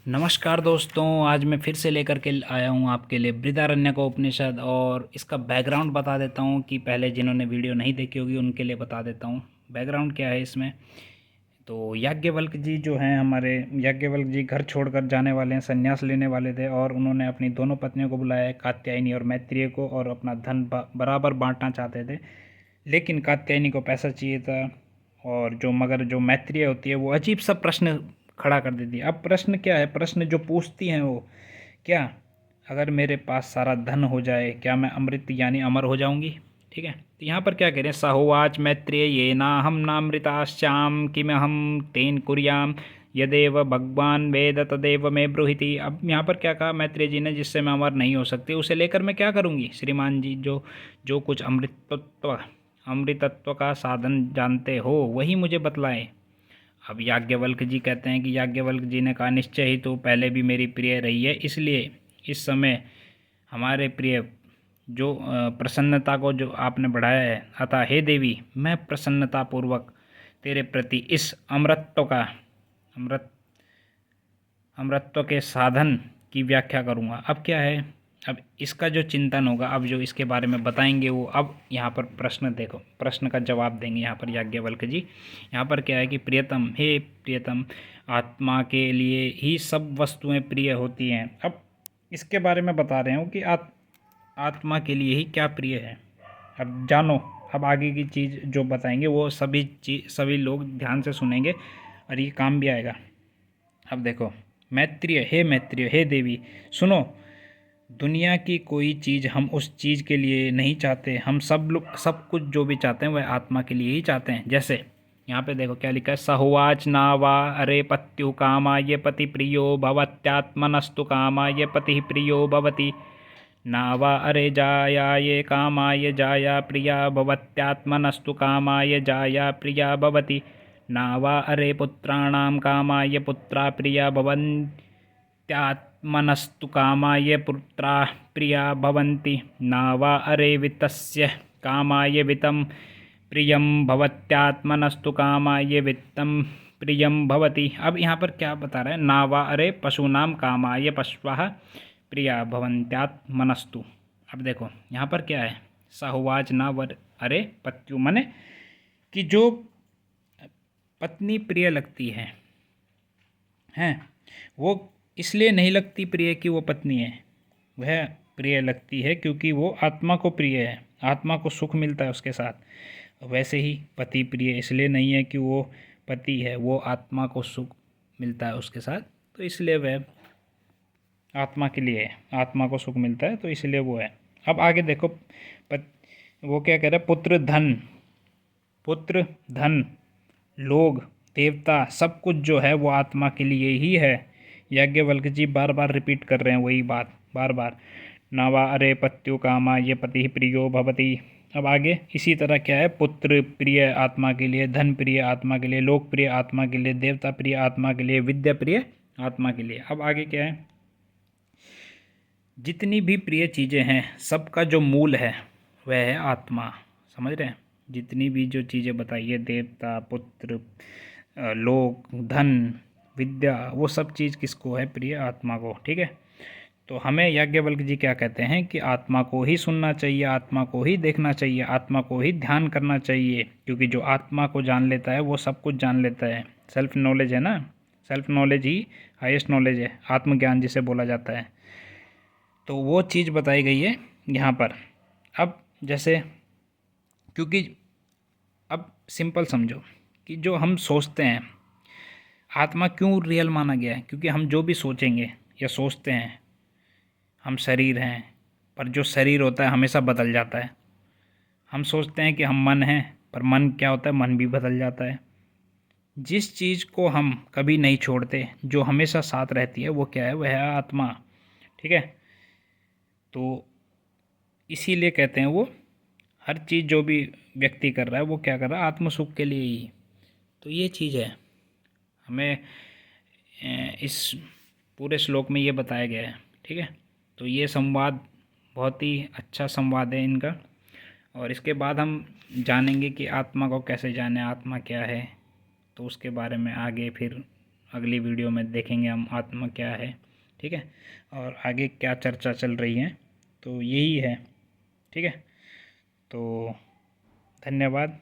नमस्कार दोस्तों, आज मैं फिर से लेकर के आया हूँ आपके लिए बृहदारण्यक उपनिषद। और इसका बैकग्राउंड बता देता हूँ कि पहले जिन्होंने वीडियो नहीं देखी होगी उनके लिए बता देता हूँ बैकग्राउंड क्या है इसमें। तो याज्ञवल्क्य जी जो हैं, हमारे याज्ञवल्क्य जी घर छोड़कर जाने वाले हैं, संन्यास लेने वाले थे। और उन्होंने अपनी दोनों पत्नियों को बुलाया है, कात्यायनी और मैत्रेय को, और अपना धन बराबर बांटना चाहते थे। लेकिन कात्यायनी को पैसा चाहिए था, और मगर जो मैत्रेय होती है वो अजीब सा प्रश्न खड़ा कर देती है। अब प्रश्न क्या है, प्रश्न जो पूछती हैं वो क्या, अगर मेरे पास सारा धन हो जाए क्या मैं अमृत यानी अमर हो जाऊंगी? ठीक है, तो यहाँ पर क्या कह रहे हैं, सहोवाच मैत्रेय ये ना हम नामृताश्चाम किम हम तेन कुर्याम यदेव भगवान वेद तदेव मैं ब्रूहिति। अब यहाँ पर क्या कहा मैत्रेय जी ने, जिससे मैं अमर नहीं हो सकती उसे लेकर मैं क्या करूँगी श्रीमान जी? जो जो कुछ अमृतत्व का साधन जानते हो वही मुझे बतलाएं। अब याज्ञवल्क्य जी कहते हैं कि याज्ञवल्क्य जी ने कहा, निश्चय ही तो पहले भी मेरी प्रिय रही है, इसलिए इस समय हमारे प्रिय जो प्रसन्नता को जो आपने बढ़ाया है, अतः हे देवी मैं प्रसन्नतापूर्वक तेरे प्रति इस अमृत अमृतत्व के साधन की व्याख्या करूँगा। अब क्या है, अब इसका जो चिंतन होगा, अब जो इसके बारे में बताएंगे वो, अब यहाँ पर प्रश्न देखो, प्रश्न का जवाब देंगे यहाँ पर याज्ञवल्क्य जी। यहाँ पर क्या है कि प्रियतम, हे प्रियतम, आत्मा के लिए ही सब वस्तुएं प्रिय होती हैं। अब इसके बारे में बता रहे हूँ कि आत्मा के लिए ही क्या प्रिय है। अब जानो, अब आगे की चीज़ जो बताएंगे वो सभी लोग ध्यान से सुनेंगे और ये काम भी आएगा। अब देखो, मैत्रेय हे देवी सुनो, दुनिया की कोई चीज़ हम उस चीज़ के लिए नहीं चाहते, हम सब लोग सब कुछ जो भी चाहते हैं वह आत्मा के लिए ही चाहते हैं। जैसे यहाँ पे देखो क्या लिखा है, सहुवाच नावा अरे पत्यु कामाय पति प्रियो भवत्यात्मनस्तु कामाय पति प्रियो भवति नावा अरे जायाये कामाय जाया प्रिया भवत्यात्मनस्तु कामाय जाया प्रिया भवति नावा अरे पुत्राणां कामाय पुत्रा प्रिया भवन्त्यात्मनस्तु कामाय पुत्रा प्रिया भवन्ति नावा अरे वित्तस्य कामाय वित्तं प्रियं भवत्यात्मनस्तु कामाय वित्तं प्रियं भवति। अब यहाँ पर क्या बता रहा है, नावा अरे पशूनां कामाय पशवः प्रिया भवन्त्यात्मनस्तु। अब देखो यहाँ पर क्या है, साहुवाच ना वर अरे पत्यु, मने कि जो पत्नी प्रिय लगती है हैं, वो इसलिए नहीं लगती प्रिय कि वो पत्नी है, वह प्रिय लगती है क्योंकि वो आत्मा को प्रिय है, आत्मा को सुख मिलता है उसके साथ। वैसे ही पति प्रिय इसलिए नहीं है कि वो पति है, वो आत्मा को सुख मिलता है उसके साथ, तो इसलिए वह आत्मा के लिए है, आत्मा को सुख मिलता है तो इसलिए वो है। अब आगे देखो, वो क्या कह रहा है, पुत्र धन लोग देवता सब कुछ जो है वो आत्मा के लिए ही है। याज्ञवल्क्य जी बार बार रिपीट कर रहे हैं वही बात बार बार, नावा अरे पत्यु कामा ये पति प्रियो भवति। अब आगे इसी तरह क्या है, पुत्र प्रिय आत्मा के लिए, धन प्रिय आत्मा के लिए, लोक प्रिय आत्मा के लिए, देवता प्रिय आत्मा के लिए, विद्या प्रिय आत्मा के लिए। अब आगे क्या है, जितनी भी प्रिय चीज़ें हैं सबका जो मूल है वह है आत्मा। समझ रहे हैं, जितनी भी जो चीज़ें बताई है, देवता, पुत्र, लोक, धन, विद्या, वो सब चीज़ किसको है, प्रिय आत्मा को। ठीक है, तो हमें याज्ञवल्क्य जी क्या कहते हैं कि आत्मा को ही सुनना चाहिए, आत्मा को ही देखना चाहिए, आत्मा को ही ध्यान करना चाहिए, क्योंकि जो आत्मा को जान लेता है वो सब कुछ जान लेता है। सेल्फ नॉलेज है ना, सेल्फ नॉलेज ही हाईएस्ट नॉलेज है, आत्मज्ञान जिसे बोला जाता है। तो वो चीज़ बताई गई है यहाँ पर। अब जैसे, क्योंकि अब सिंपल समझो कि जो हम सोचते हैं, आत्मा क्यों रियल माना गया है, क्योंकि हम जो भी सोचेंगे या सोचते हैं, हम शरीर हैं, पर जो शरीर होता है हमेशा बदल जाता है। हम सोचते हैं कि हम मन हैं, पर मन क्या होता है, मन भी बदल जाता है। जिस चीज़ को हम कभी नहीं छोड़ते, जो हमेशा साथ रहती है, वो क्या है, वह है आत्मा। ठीक है, तो इसीलिए कहते हैं वो हर चीज़ जो भी व्यक्ति कर रहा है वो क्या कर रहा है, आत्म सुख के लिए ही। तो ये चीज़ है, हमें इस पूरे श्लोक में ये बताया गया है। ठीक है, तो ये संवाद बहुत ही अच्छा संवाद है इनका। और इसके बाद हम जानेंगे कि आत्मा को कैसे जाने, आत्मा क्या है, तो उसके बारे में आगे फिर अगली वीडियो में देखेंगे हम आत्मा क्या है, ठीक है, और आगे क्या चर्चा चल रही है, तो यही है, ठीक है। तो धन्यवाद।